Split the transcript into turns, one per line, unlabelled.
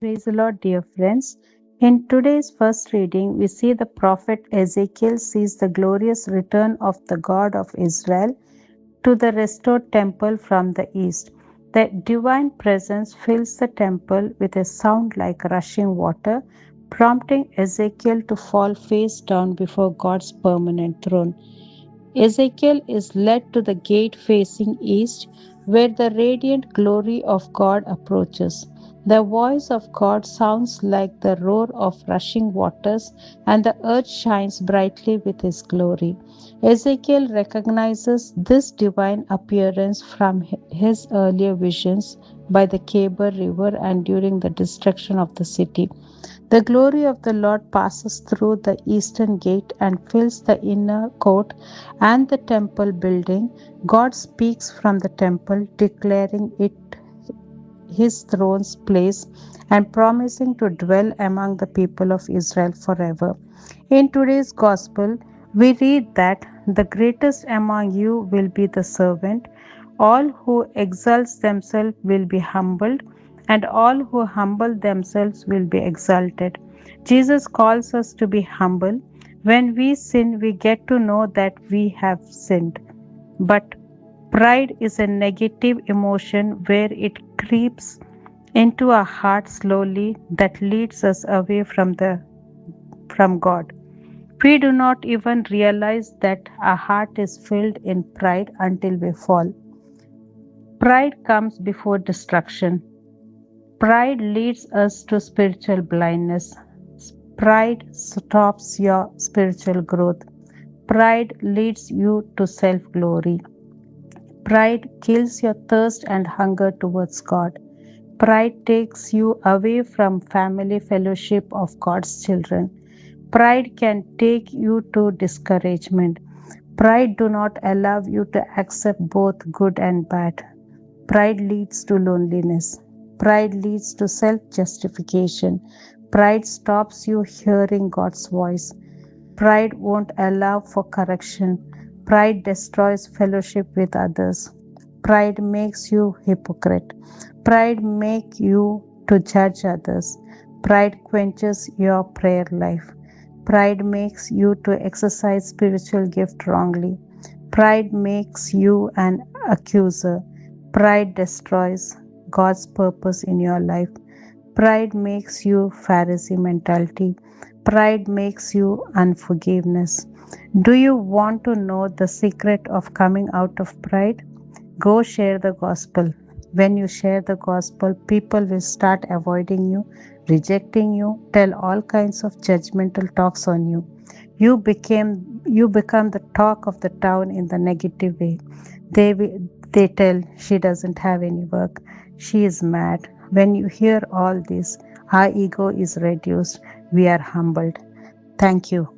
Praise the Lord, dear friends. In today's first reading, we see the prophet Ezekiel sees the glorious return of the God of Israel to the restored temple from the east. The divine presence fills the temple with a sound like rushing water, prompting Ezekiel to fall face down before God's permanent throne. Ezekiel is led to the gate facing east, where the radiant glory of God approaches. The voice of God sounds like the roar of rushing waters, and the earth shines brightly with His glory. Ezekiel recognizes this divine appearance from his earlier visions by the Kebar River and during the destruction of the city. The glory of the Lord passes through the eastern gate and fills the inner court and the temple building. God speaks from the temple, declaring it his throne's place and promising to dwell among the people of Israel forever. In today's gospel, we read that the greatest among you will be the servant. All who exalt themselves will be humbled, and all who humble themselves will be exalted. Jesus calls us to be humble. When we sin, we get to know that we have sinned. But pride is a negative emotion where it creeps into our heart slowly that leads us away from God. We do not even realize that our heart is filled in pride until we fall. Pride comes before destruction. Pride leads us to spiritual blindness. Pride stops your spiritual growth. Pride leads you to self glory. Pride kills your thirst and hunger towards God. Pride takes you away from family fellowship of God's children. Pride can take you to discouragement. Pride do not allow you to accept both good and bad. Pride leads to loneliness. Pride leads to self-justification. Pride stops you hearing God's voice. Pride won't allow for correction. Pride destroys fellowship with others. Pride makes you hypocrite. Pride makes you to judge others. Pride quenches your prayer life. Pride makes you to exercise spiritual gift wrongly. Pride makes you an accuser. Pride destroys God's purpose in your life. Pride makes you Pharisee mentality. Pride makes you unforgiveness. Do you want to know the secret of coming out of pride? Go share the gospel. When you share the gospel, people will start avoiding you, rejecting you, tell all kinds of judgmental talks on you. You become the talk of the town in the negative way. They tell she doesn't have any work. She is mad. When you hear all this, our ego is reduced. We are humbled. Thank you.